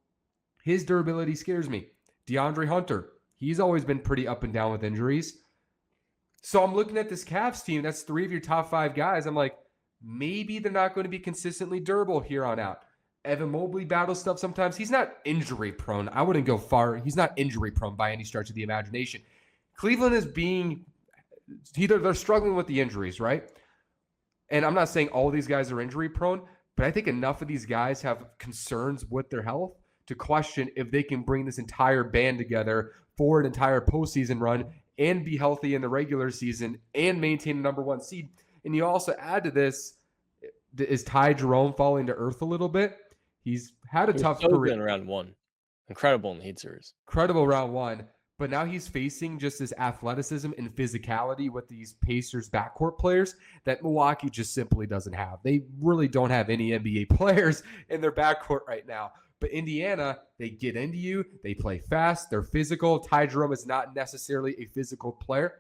his durability scares me. DeAndre Hunter, he's always been pretty up and down with injuries. So I'm looking at this Cavs team. That's 3 of your top 5 guys. I'm like, maybe they're not going to be consistently durable here on out. Evan Mobley battles stuff sometimes. He's not injury prone. I wouldn't go far. He's not injury prone by any stretch of the imagination. Cleveland is being either they're struggling with the injuries, right? And I'm not saying all these guys are injury prone, but I think enough of these guys have concerns with their health to question if they can bring this entire band together for an entire postseason run and be healthy in the regular season and maintain a number one seed. And you also add to this, is Ty Jerome falling to earth a little bit? He's had a He was tough so good in career, round one. Incredible in the Heat series. incredible round one, but now he's facing just this athleticism and physicality with these Pacers backcourt players that Milwaukee just simply doesn't have. They really don't have any NBA players in their backcourt right now. But Indiana, they get into you, they play fast, they're physical. Ty Jerome is not necessarily a physical player.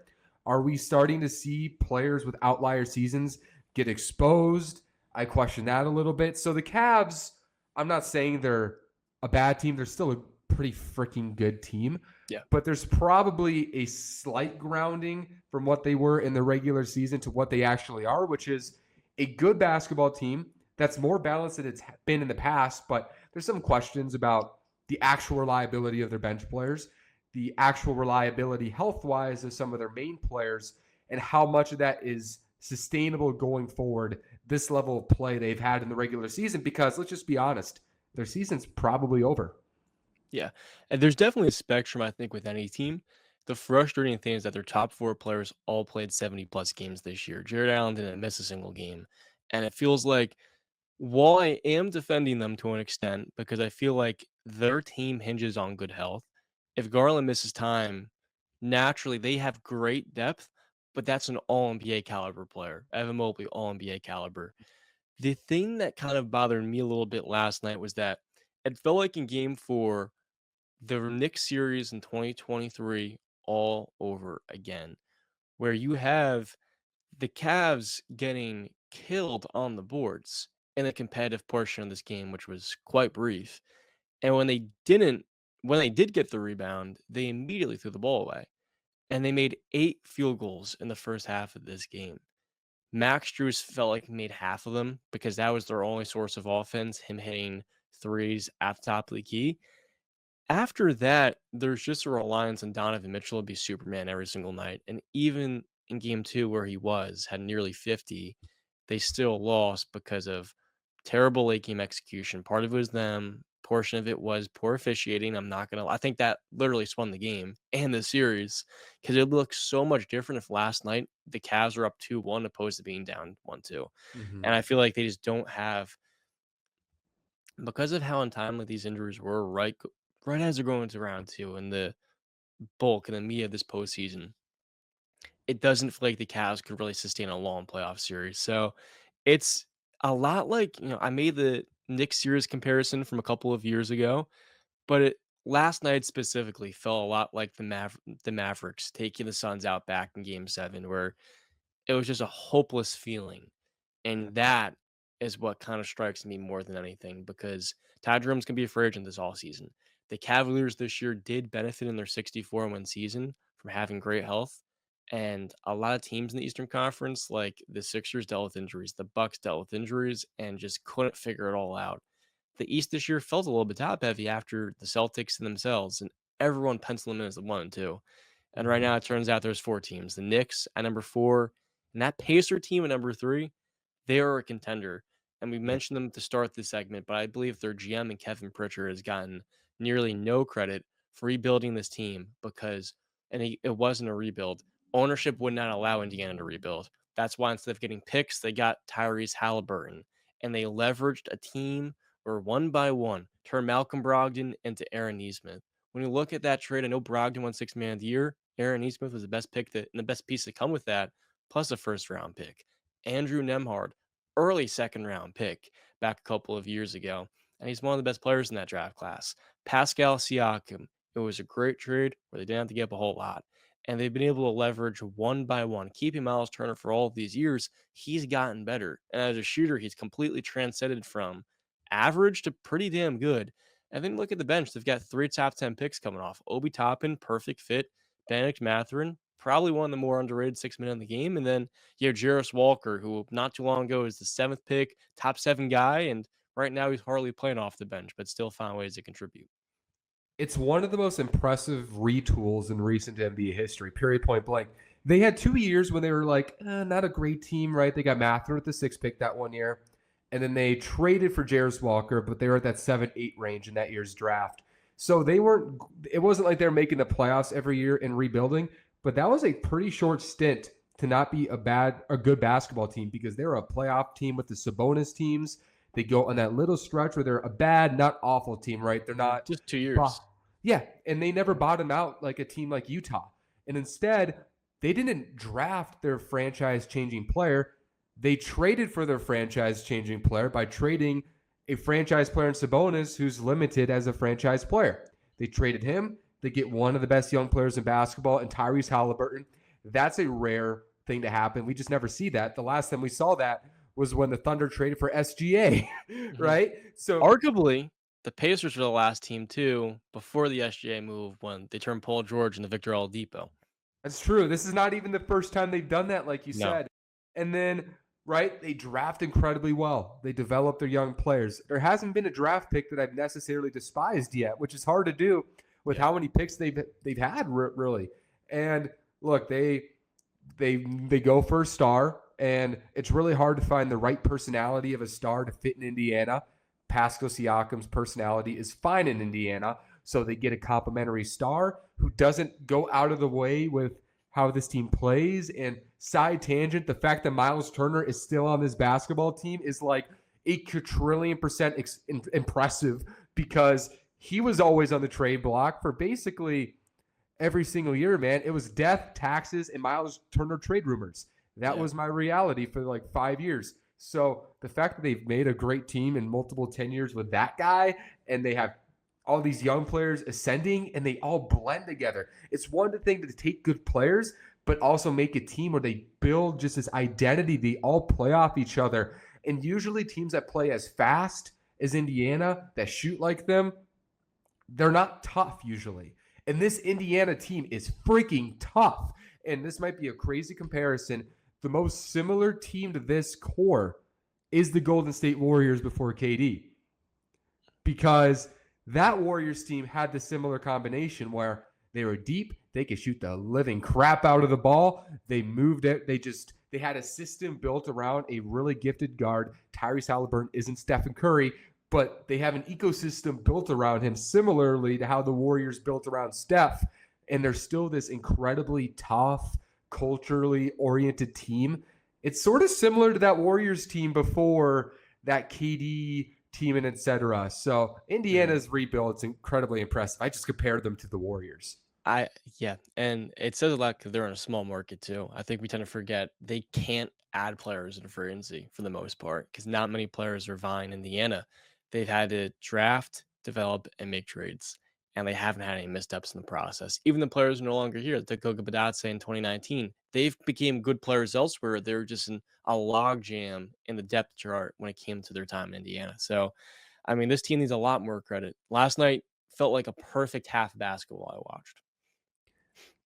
Are we starting to see players with outlier seasons get exposed? I question that a little bit. So the Cavs, I'm not saying they're a bad team. They're still a pretty freaking good team. Yeah. But there's probably a slight grounding from what they were in the regular season to what they actually are, which is a good basketball team that's more balanced than it's been in the past. But there's some questions about the actual reliability of their bench players, the actual reliability health-wise of some of their main players, and how much of that is sustainable going forward, this level of play they've had in the regular season. Because let's just be honest, their season's probably over. Yeah. And there's definitely a spectrum, I think, with any team. The frustrating thing is that their top four players all played 70 plus games this year. Jared Allen didn't miss a single game. And it feels like while I am defending them to an extent because I feel like their team hinges on good health, if Garland misses time, naturally they have great depth, but that's an all NBA caliber player. Evan Mobley, all NBA caliber. The thing that kind of bothered me a little bit last night was that it felt like in game four, the Knicks series in 2023 all over again, where you have the Cavs getting killed on the boards in the competitive portion of this game, which was quite brief. And when they did get the rebound, they immediately threw the ball away. And they made 8 field goals in the first half of this game. Max Strus felt like he made half of them because that was their only source of offense, him hitting threes at the top of the key. After that, there's just a reliance on Donovan Mitchell to be Superman every single night. And even in game two, where he had nearly 50, they still lost because of terrible late game execution. Part of it was them, portion of it was poor officiating. I think that literally spun the game and the series because it looked so much different if last night the Cavs were up 2-1 opposed to being down 1-2. Mm-hmm. And I feel like they just don't have, because of how untimely these injuries were right as they're going to round two and the bulk and the meat of this postseason, it doesn't feel like the Cavs could really sustain a long playoff series. So it's a lot like, I made the Knicks series comparison from a couple of years ago, but last night specifically felt a lot like the Mavericks taking the Suns out back in game 7, where it was just a hopeless feeling. And that is what kind of strikes me more than anything because Ty Jerome's going to be a free agent this all season. The Cavaliers this year did benefit in their 64-win season from having great health. And a lot of teams in the Eastern Conference, like the Sixers, dealt with injuries. The Bucks dealt with injuries and just couldn't figure it all out. The East this year felt a little bit top heavy after the Celtics and themselves, and everyone penciled them in as the 1 and 2. And right Mm-hmm. now, it turns out there's 4 teams. The Knicks at number 4, and that Pacer team at number 3, they are a contender. And we Yep. mentioned them to start this segment, but I believe their GM and Kevin Pritchard has gotten nearly no credit for rebuilding this team because, it wasn't a rebuild. Ownership would not allow Indiana to rebuild. That's why instead of getting picks, they got Tyrese Halliburton, and they leveraged a team where one by one turned Malcolm Brogdon into Aaron Nesmith. When you look at that trade, I know Brogdon won 6 Man of the Year. Aaron Nesmith was the best pick and the best piece to come with that, plus a first round pick. Andrew Nemhard, early second round pick back a couple of years ago, and he's one of the best players in that draft class. Pascal Siakam, it was a great trade where they didn't have to give up a whole lot. And they've been able to leverage one by one. Keeping Miles Turner for all of these years, he's gotten better. And as a shooter, he's completely transcended from average to pretty damn good. And then look at the bench. They've got 3 top 10 picks coming off. Obi Toppin, perfect fit. Benedict Mathurin, probably one of the more underrated 6 men in the game. And then you have Jarris Walker, who not too long ago was the 7th pick, top 7 guy, and Right now, he's hardly playing off the bench, but still found ways to contribute. It's one of the most impressive retools in recent NBA history, period, point blank. They had 2 years when they were like, not a great team, right? They got Mathurin with the sixth pick that one year. And then they traded for Jarris Walker, but they were at that 7-8 range in that year's draft. So they weren't, it wasn't like they were making the playoffs every year and rebuilding, but that was a pretty short stint to not be a good basketball team because they were a playoff team with the Sabonis teams. They go on that little stretch where they're a bad, not awful team, right? They're not Just 2 years. yeah, and they never bottom out like a team like Utah. And instead, they didn't draft their franchise-changing player. They traded for their franchise-changing player by trading a franchise player in Sabonis who's limited as a franchise player. They traded him. They get one of the best young players in basketball, and Tyrese Halliburton. That's a rare thing to happen. We just never see that. The last time we saw that was when the Thunder traded for SGA, Mhm. right? So Arguably, the Pacers were the last team too before the SGA move when they turned Paul George into Victor Oladipo. that's true. This is not even the first time they've done that, like you No, said. And then, right, they draft incredibly well. They develop their young players. There hasn't been a draft pick that I've necessarily despised yet, which is hard to do with yeah, how many picks they've had, really. And look, they go for a star, and it's really hard to find the right personality of a star to fit in Indiana. Pascal Siakam's personality is fine in Indiana, so they get a complimentary star who doesn't go out of the way with how this team plays. And side tangent, the fact that Miles Turner is still on this basketball team is like a quadrillion percent impressive because he was always on the trade block for basically every single year, man. It was death, taxes, and Miles Turner trade rumors. That yeah. was my reality for like 5 years. So the fact that they've made a great team in multiple tenures with that guy, and they have all these young players ascending, and they all blend together. It's one thing to take good players, but also make a team where they build just this identity. They all play off each other. And usually teams that play as fast as Indiana, that shoot like them, they're not tough usually. And this Indiana team is freaking tough. And this might be a crazy comparison. The most similar team to this core is the Golden State Warriors before KD. Because that Warriors team had the similar combination where they were deep, they could shoot the living crap out of the ball. They moved it. They had a system built around a really gifted guard. Tyrese Halliburton isn't Stephen Curry, but they have an ecosystem built around him similarly to how the Warriors built around Steph. And they're still this incredibly tough, culturally oriented team. It's sort of similar to that Warriors team before that KD team and etc. So Mhm. Indiana's rebuild is incredibly impressive. I just compared them to the Warriors. I yeah, and it says a lot because 'cause they're in a small market too. I think we tend to forget they can't add players in free agency for the most part because not many players are vying Indiana. They've had to draft, develop, and make trades, and they haven't had any missteps in the process. Even the players are no longer here. The Goga Badatse in 2019, they've became good players elsewhere. They're just in a logjam in the depth chart when it came to their time in Indiana. So, I mean, this team needs a lot more credit. Last night felt like a perfect half of basketball I watched.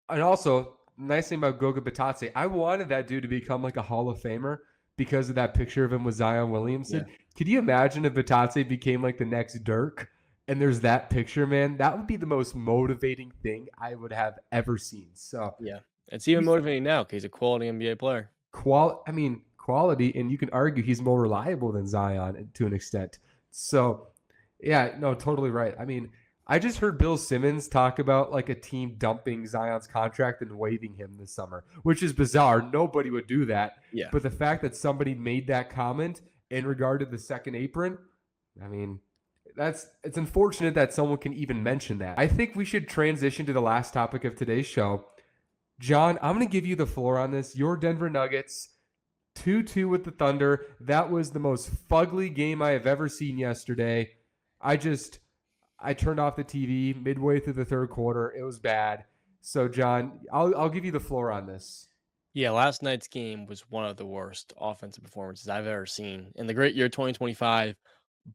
And also, nice thing about Goga Batatse, I wanted that dude to become like a Hall of Famer because of that picture of him with Zion Williamson. Yeah. Could you imagine if Batatse became like the next Dirk? And there's that picture, man. That would be the most motivating thing I would have ever seen. So Yeah. It's even he's motivating now because he's a quality NBA player. quality, and you can argue he's more reliable than Zion to an extent. So, yeah, no, totally right. I mean, I just heard Bill Simmons talk about like a team dumping Zion's contract and waiving him this summer, which is bizarre. Nobody would do that. Yeah. But the fact that somebody made that comment in regard to the second apron, I mean, it's unfortunate that someone can even mention that. I think we should transition to the last topic of today's show. John, I'm going to give you the floor on this. Your Denver Nuggets 2-2 with the Thunder. That was the most fugly game I have ever seen yesterday. I just I turned off the TV midway through the third quarter. It was bad. So John, I'll give you the floor on this. Yeah. Last night's game was one of the worst offensive performances I've ever seen. In the great year 2025,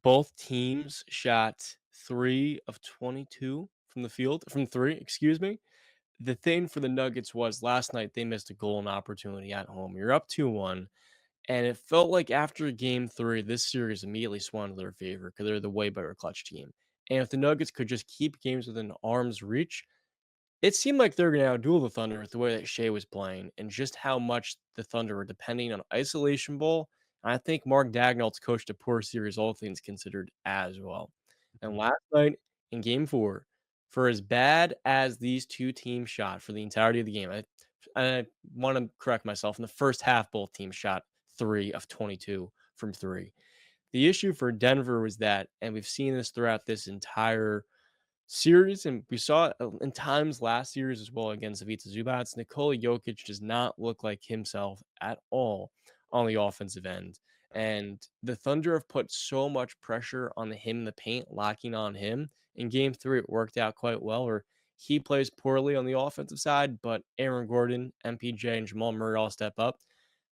both teams shot 3 of 22 from the field, from three, excuse me. The thing for the Nuggets was last night they missed a golden opportunity at home. You're up 2-1. And it felt like after game 3, this series immediately swung to their favor because they're the way better clutch team. And if the Nuggets could just keep games within arm's reach, it seemed like they were going to outduel the Thunder with the way that Shea was playing and just how much the Thunder were depending on isolation ball. And I think Mark Dagnall's coached a poor series, all things considered, as well. And last night in game 4, for as bad as these two teams shot for the entirety of the game, I want to correct myself. In the first half, both teams shot 3 of 22 from 3. The issue for Denver was that, and we've seen this throughout this entire series, and we saw it in times last series as well against Ivica Zubac. Nikola Jokic does not look like himself at all on the offensive end. And the Thunder have put so much pressure on him in the paint, locking on him. In game 3, it worked out quite well, where he plays poorly on the offensive side, but Aaron Gordon, MPJ, and Jamal Murray all step up.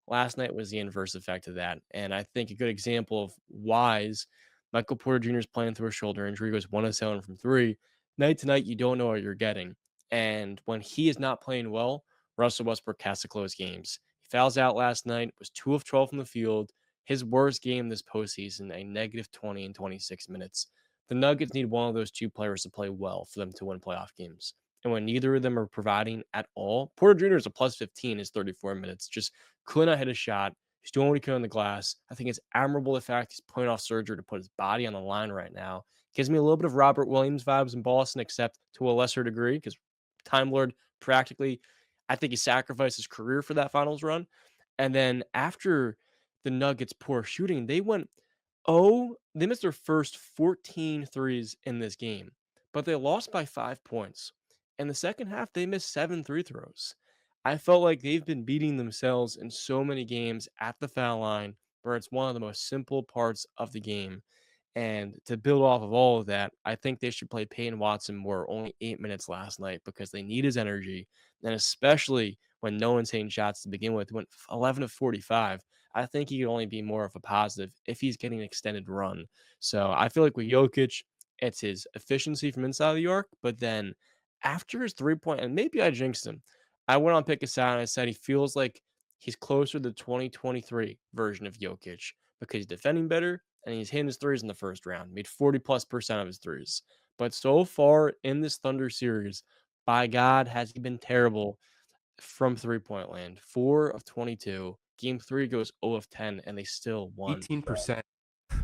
Last night was the inverse effect of that, and I think a good example of why is Michael Porter Jr. is playing through a shoulder injury, goes 1 of 7 from 3. Night to night, you don't know what you're getting, and when he is not playing well, Russell Westbrook has to close games. He fouls out last night, was 2 of 12 from the field, his worst game this postseason, a negative 20 in 26 minutes. The Nuggets need one of those two players to play well for them to win playoff games. And when neither of them are providing at all, Porter Jr. is a plus 15 is 34 minutes. Just could not hit a shot. He's doing what he could on the glass. I think it's admirable the fact he's putting off surgery to put his body on the line right now. Gives me a little bit of Robert Williams vibes in Boston, except to a lesser degree, because Time Lord practically, I think he sacrificed his career for that finals run. And then after the Nuggets' poor shooting, they missed their first 14 threes in this game, but they lost by 5 points. In the second half, they missed 7 free throws. I felt like they've been beating themselves in so many games at the foul line, where it's one of the most simple parts of the game. And to build off of all of that, I think they should play Peyton Watson more, only 8 minutes last night, because they need his energy. And especially when no one's hitting shots to begin with, went 11 of 45. I think he could only be more of a positive if he's getting an extended run. So I feel like with Jokic, it's his efficiency from inside the arc, but then after his 3 point, and maybe I jinxed him, I went on Pick a Side and I said he feels like he's closer to the 2023 version of Jokic because he's defending better and he's hitting his threes in the first round, made 40+% of his threes. But so far in this Thunder series, by God, has he been terrible from 3 point land. 4 of 22. Game 3 goes 0 of 10, and they still won. 18%. They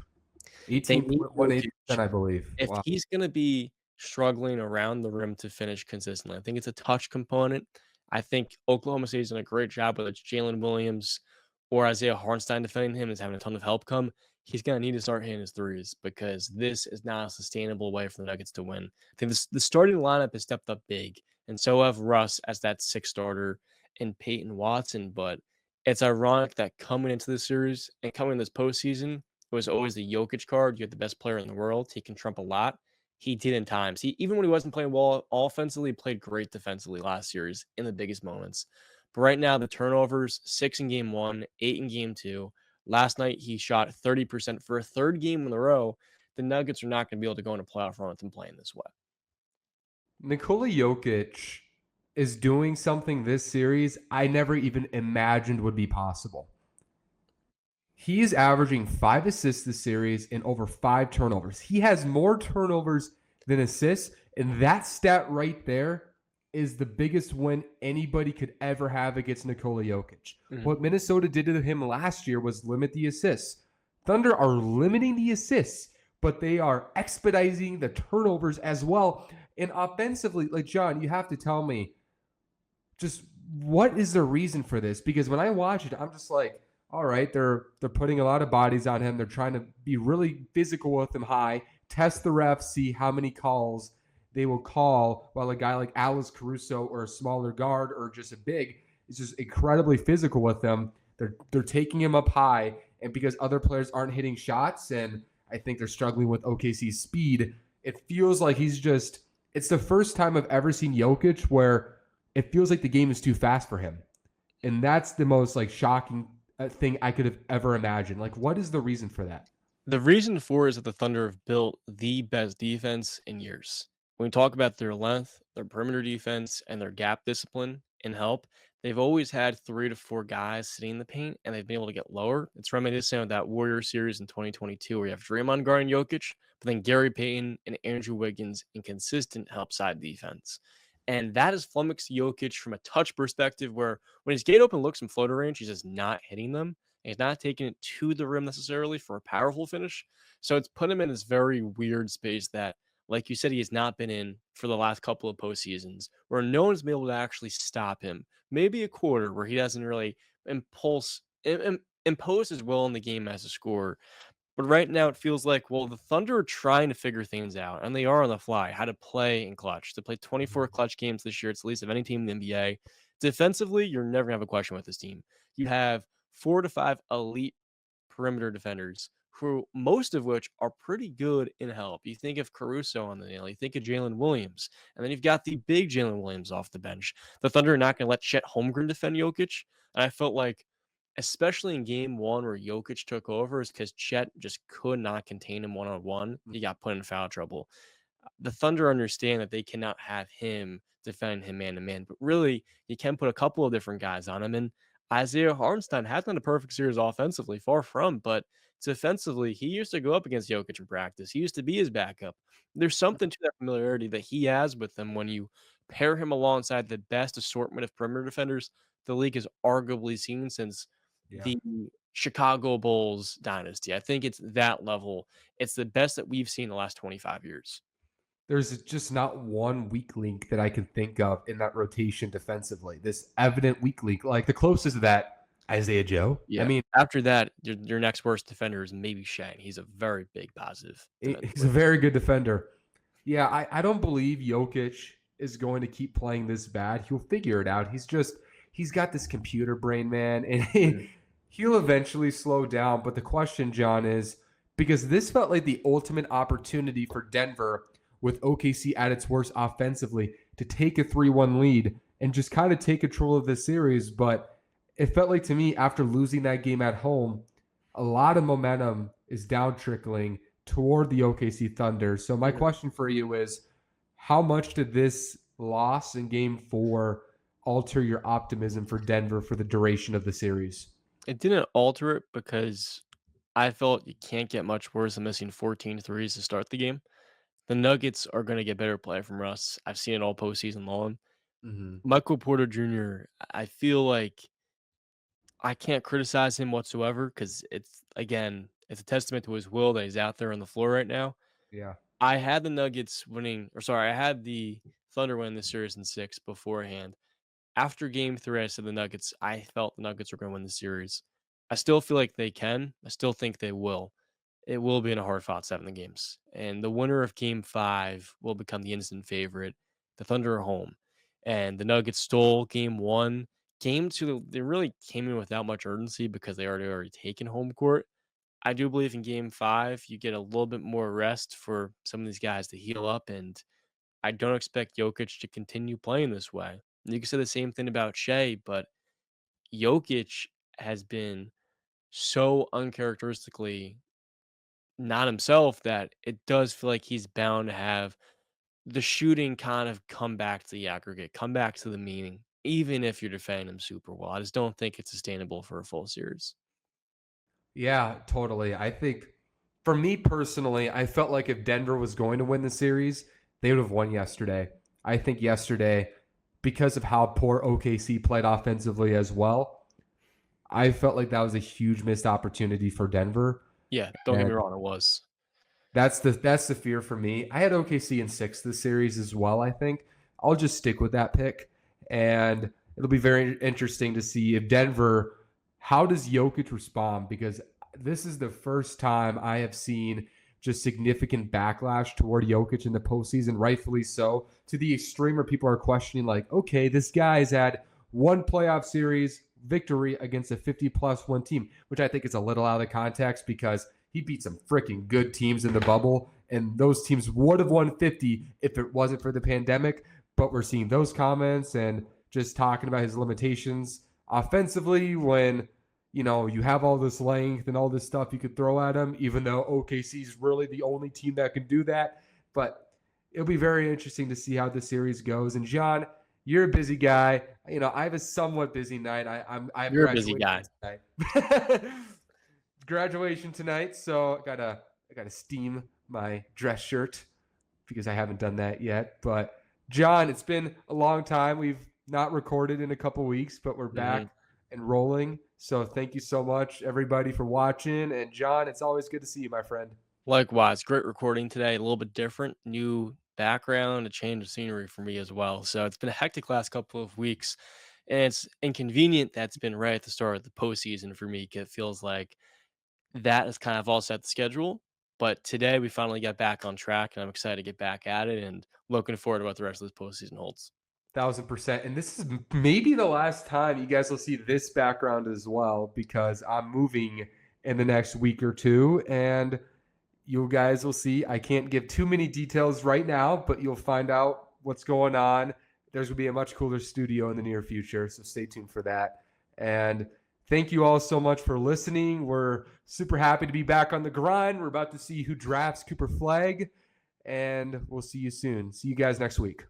need 18.18%, Jokic. I believe. If Wow. he's gonna be struggling around the rim to finish consistently, I think it's a touch component. I think Oklahoma State's done a great job, whether it's Jalen Williams or Isaiah Hartenstein defending him, is having a ton of help come. He's gonna need to start hitting his threes because this is not a sustainable way for the Nuggets to win. I think the starting lineup has stepped up big, and so have Russ as that sixth starter and Peyton Watson. But it's ironic that coming into this series and coming in this postseason, it was always the Jokic card. You have the best player in the world. He can trump a lot. He did in times. Even when he wasn't playing well offensively, he played great defensively last series in the biggest moments. But right now, the turnovers, 6 in game 1, 8 in game 2. Last night, he shot 30% for a third game in a row. The Nuggets are not going to be able to go into playoff run with him playing this way. Nikola Jokic is doing something this series I never even imagined would be possible. He is averaging 5 assists this series and over 5 turnovers. He has more turnovers than assists, and that stat right there is the biggest win anybody could ever have against Nikola Jokic. What Minnesota did to him last year was limit the assists. Thunder are limiting the assists, but they are expediting the turnovers as well. And offensively, like John, you have to tell me just what is the reason for this? Because when I watch it, I'm just like, all right, they're putting a lot of bodies on him. They're trying to be really physical with him high, test the refs, see how many calls they will call, while a guy like Alex Caruso or a smaller guard or just a big is just incredibly physical with them. They're taking him up high, and because other players aren't hitting shots, and I think they're struggling with OKC's speed, it feels like it's the first time I've ever seen Jokic where it feels like the game is too fast for him. And that's the most like shocking thing I could have ever imagined. Like, what is the reason for that? The reason for is that the Thunder have built the best defense in years. When we talk about their length, their perimeter defense, and their gap discipline and help, they've always had 3 to 4 guys sitting in the paint, and they've been able to get lower. It's reminiscent of that Warrior series in 2022 where you have Draymond guarding Jokic, but then Gary Payton and Andrew Wiggins in consistent help side defense. And that has flummoxed Jokic from a touch perspective where when his gate open looks in floater range, he's just not hitting them. And he's not taking it to the rim necessarily for a powerful finish. So it's put him in this very weird space that, like you said, he has not been in for the last couple of postseasons, where no one's been able to actually stop him. Maybe a quarter where he doesn't really impose his will in the game as a scorer. But right now it feels like, well, the Thunder are trying to figure things out, and they are on the fly, how to play in clutch. To play 24 clutch games this year, it's the least of any team in the NBA. Defensively, you're never gonna have a question with this team. You have 4 to 5 elite perimeter defenders who most of which are pretty good in help. You think of Caruso on the nail, you think of Jalen Williams, and then you've got the big Jalen Williams off the bench. The Thunder are not going to let Chet Holmgren defend Jokic, and I felt like, especially in game one where Jokic took over, is because Chet just could not contain him one on one. He got put in foul trouble. The Thunder understand that they cannot have him defend him man to man, but really, you can put a couple of different guys on him. And Isaiah Hartenstein has done a perfect series offensively, far from, but defensively, he used to go up against Jokic in practice. He used to be his backup. There's something to that familiarity that he has with him when you pair him alongside the best assortment of perimeter defenders the league has arguably seen since Yeah. the Chicago Bulls dynasty. I think it's that level. It's the best that we've seen in the last 25 years. There's just not one weak link that I can think of in that rotation defensively. This evident weak link, like the closest to that, Isaiah Joe. I Yeah. mean, After that, your next worst defender is maybe Shane. He's a very big positive he's a defensively. very good defender. Yeah, I don't believe Jokic is going to keep playing this bad. He'll figure it out. He's got this computer brain, man, and he'll eventually slow down. But the question, John, is because this felt like the ultimate opportunity for Denver with OKC at its worst offensively to take a 3-1 lead and just kind of take control of the series. But it felt like to me after losing that game at home, a lot of momentum is down trickling toward the OKC Thunder. So my question for you is, how much did this loss in game 4 alter your optimism for Denver for the duration of the series? It didn't alter it because I felt you can't get much worse than missing 14 threes to start the game. The Nuggets are going to get better play from Russ. I've seen it all postseason long. Mm-hmm. Michael Porter Jr., I feel like I can't criticize him whatsoever because it's a testament to his will that he's out there on the floor right now. Yeah. I had the Nuggets winning, or sorry, I had the Thunder win the series in 6 beforehand. After game 3, I said I felt the Nuggets were going to win the series. I still feel like they can. I still think they will. It will be in a hard fought 7 games. And the winner of game 5 will become the instant favorite. The Thunder are home. And the Nuggets stole game 1. Game 2, they really came in without much urgency because they already taken home court. I do believe in game 5, you get a little bit more rest for some of these guys to heal up. And I don't expect Jokic to continue playing this way. You can say the same thing about Shea, but Jokic has been so uncharacteristically not himself that it does feel like he's bound to have the shooting kind of come back to the aggregate, come back to the meaning, even if you're defending him super well. I just don't think it's sustainable for a full series. Yeah, totally. I think for me personally, I felt like if Denver was going to win the series, they would have won yesterday. I think yesterday, because of how poor OKC played offensively as well, I felt like that was a huge missed opportunity for Denver. Yeah, don't get me And wrong, it was. that's the fear for me. I had OKC in 6 this series as well, I think. I'll just stick with that pick. And it'll be very interesting to see if Denver, how does Jokic respond? Because this is the first time I have seen just significant backlash toward Jokic in the postseason, rightfully so, to the extreme where people are questioning, like, okay, this guy's had one playoff series victory against a 50-plus win team, which I think is a little out of context because he beat some freaking good teams in the bubble, and those teams would have won 50 if it wasn't for the pandemic. But we're seeing those comments and just talking about his limitations offensively when you have all this length and all this stuff you could throw at him, even though OKC is really the only team that can do that. But it'll be very interesting to see how the series goes. And John, You're a busy guy. I have a somewhat busy night. I have You're a busy graduation guy. tonight. Graduation tonight, so I gotta steam my dress shirt because I haven't done that yet. But John, it's been a long time. We've not recorded in a couple weeks, but we're back and rolling. So thank you so much, everybody, for watching. And John, it's always good to see you, my friend. Likewise, great recording today. A little bit different, new background, a change of scenery for me as well. So it's been a hectic last couple of weeks, and it's inconvenient that's been right at the start of the postseason for me. It feels like that has kind of all set the schedule. But today we finally got back on track, and I'm excited to get back at it and looking forward to what the rest of this postseason holds. 1,000%. And this is maybe the last time you guys will see this background as well, because I'm moving in the next week or two. And you guys will see. I can't give too many details right now, but you'll find out what's going on. There's going to be a much cooler studio in the near future. So stay tuned for that. And thank you all so much for listening. We're super happy to be back on the grind. We're about to see who drafts Cooper Flagg. And we'll see you soon. See you guys next week.